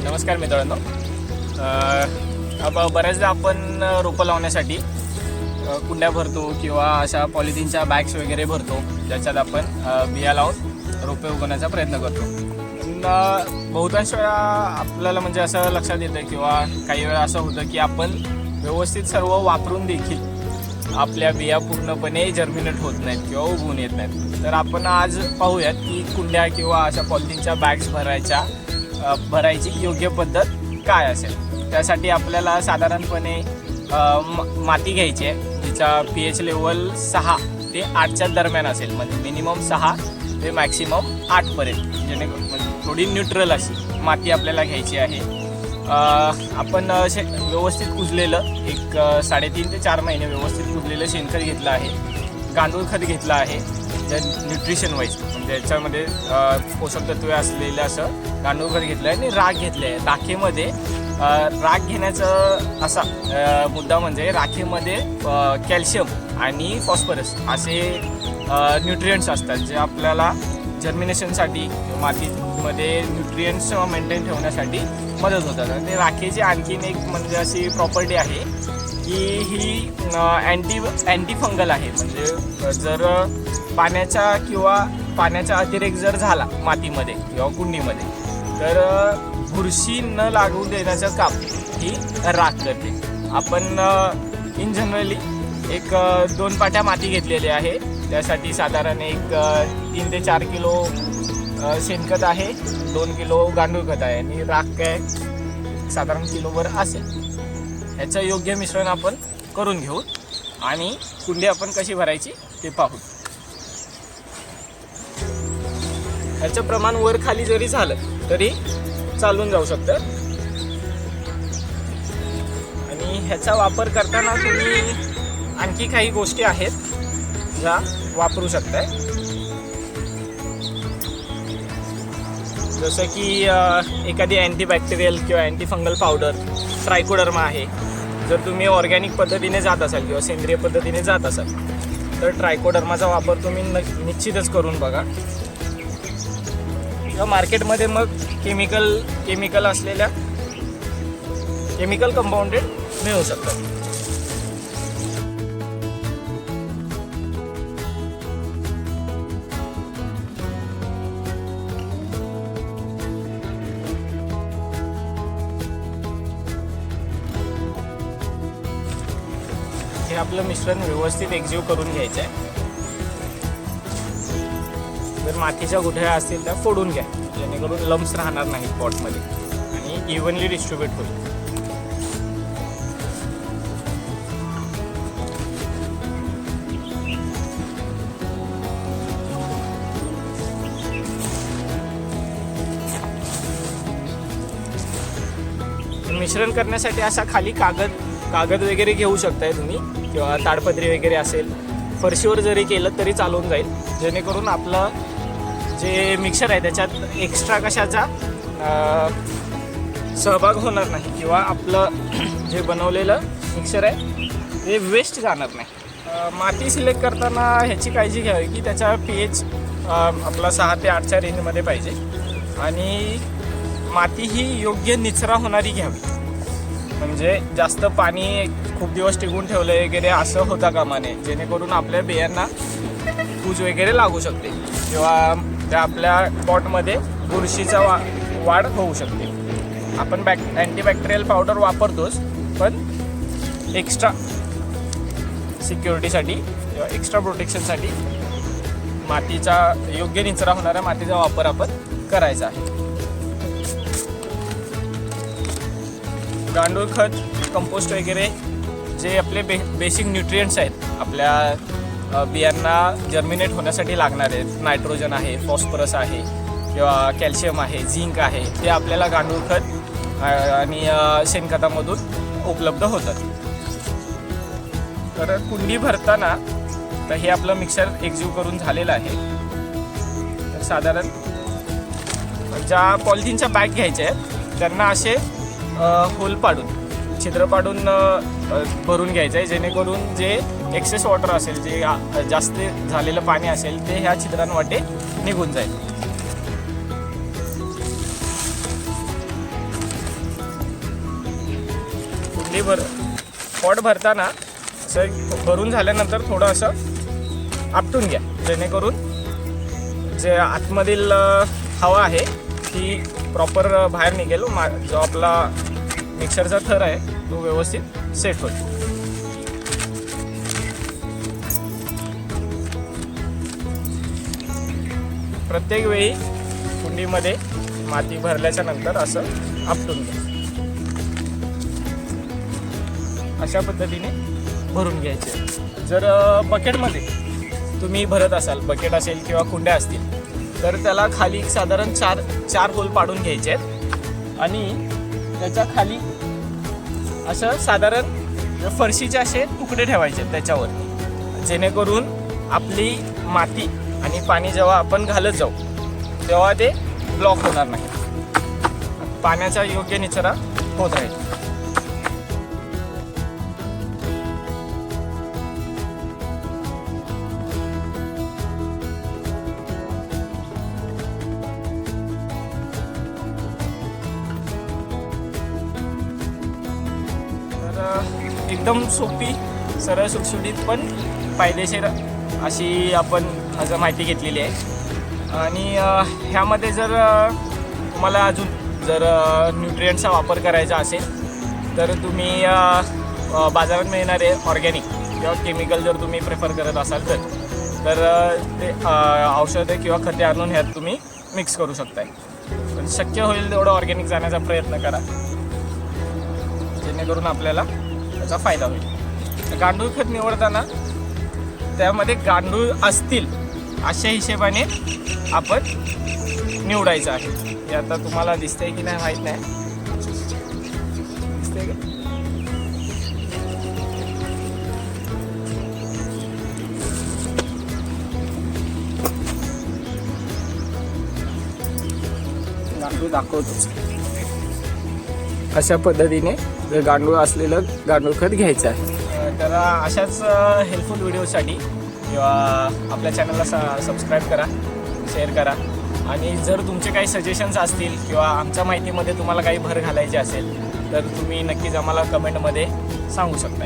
नमस्कार मित्रांनो. बऱ्याचदा आपण रोपं लावण्यासाठी कुंड्या भरतो किंवा अशा पॉलिथिनच्या बॅग्स वगैरे भरतो, ज्याच्यात आपण बिया लावून रोपे उगवण्याचा प्रयत्न करतो. पण बहुतांश वेळा आपल्याला म्हणजे असं लक्षात येतं किंवा काही वेळा असं होतं की आपण व्यवस्थित सर्व वापरून देखील आपल्या बिया पूर्णपणे जर्मिनेट होत नाहीत किंवा उगवून येत नाहीत. तर आपण आज पाहूयात की कुंड्या किंवा अशा पॉलिथिनच्या बॅग्स भरायची योग्य पद्धत काय असेल. त्यासाठी आपल्याला साधारणपणे माती घ्यायची आहे, जिचा pH लेवल 6 ते 8च्या दरम्यान असेल. म्हणजे मिनिमम 6 ते मॅक्सिमम 8पर्यंत, जेणेकरून म्हणजे थोडी न्यूट्रल अशी माती आपल्याला घ्यायची आहे. आपण व्यवस्थित कुजलेलं 3.5 ते 4 महिने व्यवस्थित कुजलेलं शेणखत घेतलं आहे, गांडूळ खत घेतलं आहे, जे न्यूट्रिशन वाईज म्हणजे याच्यामध्ये पोषक तत्वे असलेलं असं गांडूळ खत घेतलं आहे. आणि राख घेतलं आहे. राखेमध्ये राख घेण्याचं असा मुद्दा म्हणजे राखेमध्ये कॅल्शियम आणि फॉस्फरस असे न्यूट्रियंट्स असतात, जे आपल्याला जर्मिनेशनसाठी मातीमध्ये न्यूट्रियंट्स मेंटेन ठेवण्यासाठी मदत होतात. आणि राखेची आणखीन एक म्हणजे अशी प्रॉपर्टी आहे की ही अँटी फंगल आहे. म्हणजे जर पाण्याचा अतिरेक जर झाला मातीमध्ये किंवा कुंडीमध्ये, तर बुरशी न लागू देण्याचं काम ही राख करते. आपण इन जनरली 2 पाट्या माती घेतलेली आहे. त्यासाठी साधारण 3 ते 4 किलो शेणखत आहे, 2 किलो गांडूळ खत आहे आणि राख काय साधारण किलोभर असेल. ह्याचं योग्य मिश्रण आपण करून घेऊ आणि कुंडी आपण कशी भरायची ते पाहू. ह्याचं प्रमाण वर खाली जरी झालं तरी चालून जाऊ शकतं. आणि ह्याचा वापर करताना तुम्ही आणखी काही गोष्टी आहेत ज्या वापरू शकताय, जसं की एखादी अँटीबॅक्टेरियल किंवा अँटीफंगल पावडर, ट्रायकोडर्मा आहे. जर तुम्ही ऑर्गॅनिक पद्धतीने जात असाल किंवा सेंद्रिय पद्धतीने जात असाल तर ट्रायकोडर्माचा वापर तुम्ही निश्चितच करून बघा. किंवा मार्केटमध्ये मग केमिकल असलेल्या केमिकल कंपाऊंडेड मिळू शकतात. हे आपलं मिश्रण व्यवस्थित एकजीव करून घ्यायचं आहे. जर मातीच्या गुठळ्या असतील त्या फोडून घ्या, जेणेकरून लम्स राहणार नाहीत पॉटमध्ये आणि इव्हनली डिस्ट्रीब्यूट होईल. मिश्रण करण्यासाठी असा खाली कागद वगैरे घेऊ शकताय तुम्ही, किंवा ताडपत्री वगैरे असेल. फरशीवर जरी केलं तरी चालून जाईल, जेणेकरून आपलं जे मिक्सर आहे त्याच्यात एक्स्ट्रा कशाचा सहभाग होणार नाही किंवा आपलं जे बनवलेलं मिक्सर आहे ते वेस्ट जाणार नाही. माती सिलेक्ट करताना ह्याची काळजी घ्यावी की त्याचा pH आपला 6 ते 8च्या रेंजमध्ये पाहिजे आणि माती ही योग्य निचरा होणारी घ्यावी. म्हणजे जास्त पाणी खूप दिवस टिकून ठेवलं वगैरे असं होता कामा नये, जेणेकरून आपल्या बियांना कूज वगैरे लागू शकते किंवा त्या आपल्या पॉटमध्ये बुरशीचा वाढ होऊ शकते. आपण अँटीबॅक्टेरियल पावडर वापरतोच, पण एक्स्ट्रा सिक्युरिटीसाठी किंवा एक्स्ट्रा प्रोटेक्शनसाठी मातीचा योग्य निचरा होणाऱ्या मातीचा वापर आपण करायचा आहे. गांडूळ खत, कंपोस्ट वगैरे जे आपले बेसिक न्यूट्रियंट्स आहेत आपल्या बियांना जर्मिनेट होण्यासाठी लागणार आहेत, नायट्रोजन आहे, फॉस्फरस आहे किंवा कॅल्शियम आहे, झिंक आहे, ते आपल्याला गांडूळ खत आणि शेणखतामधून उपलब्ध होतात. तर कुंडी भरताना तर हे आपलं मिक्सर एकजीव करून झालेलं आहे. तर साधारण ज्या पॉलिथिनच्या बॅग घ्यायच्या आहेत त्यांना असे होल पाडून, छिद्र पाडून भरून घ्यायचं आहे, जेणेकरून जे एक्सेस वॉटर असेल, जे जास्त झालेलं पाणी असेल ते ह्या छिद्रांवाटे निघून जाईल. पॉट भरताना असं भरून झाल्यानंतर थोडं असं आपटून घ्या, जेणेकरून जे आतमधील हवा आहे ती प्रॉपर बाहेर निघेल. जो आपला मिक्सरचा थर आहे तो व्यवस्थित सेट होईल. प्रत्येक वेळी कुंडीमध्ये माती भरल्याच्या नंतर असं आपटून घ्या. अशा पद्धतीने भरून घ्यायचे. जर बकेटमध्ये तुम्ही भरत असाल, बकेट असेल किंवा कुंड्या असतील, तर त्याला खाली साधारण चार होल पाडून घ्यायचे आहेत आणि त्याच्या खाली असं साधारण फरशीचे असे तुकडे ठेवायचे त्याच्यावर, जेणेकरून आपली माती आणि पाणी जेव्हा आपण घालत जाऊ तेव्हा ते ब्लॉक होणार नाही, पाण्याचा योग्य निचरा होत राहील. एकदम सोपी, सरळ, सुटसुटीत पण फायदेशीर अशी आपण आज माहिती घेतलेली आहे. आणि ह्यामध्ये जर तुम्हाला अजून जर न्यूट्रिएंट्सचा वापर करायचा असेल तर तुम्ही बाजारात मिळणारे ऑर्गॅनिक किंवा केमिकल जर तुम्ही प्रेफर करत असाल तर ते औषधं किंवा खते आणून ह्यात तुम्ही मिक्स करू शकताय. पण शक्य होईल तेवढं ऑर्गॅनिक जाण्याचा प्रयत्न करा, जेणेकरून आपल्याला त्याचा फायदा होईल. गांडूळ खत निवडताना त्यामध्ये गांडूळ असतील अशा हिशेबाने आपण निवडायचं आहे. हे आता तुम्हाला दिसतंय की नाही माहीत नाही, दिसतंय का? गांडूळ दाखवतोच. अशा पद्धतीने गांडूळ असलेलं गांडूळ खत घ्यायचं आहे. तर अशाच हेल्पफुल व्हिडिओसाठी किंवा आपल्या चॅनलला सबस्क्राईब करा, शेअर करा. आणि जर तुमचे काही सजेशन्स असतील किंवा आमच्या माहितीमध्ये तुम्हाला काही भर घालायची असेल तर तुम्ही नक्कीच आम्हाला कमेंटमध्ये सांगू शकता.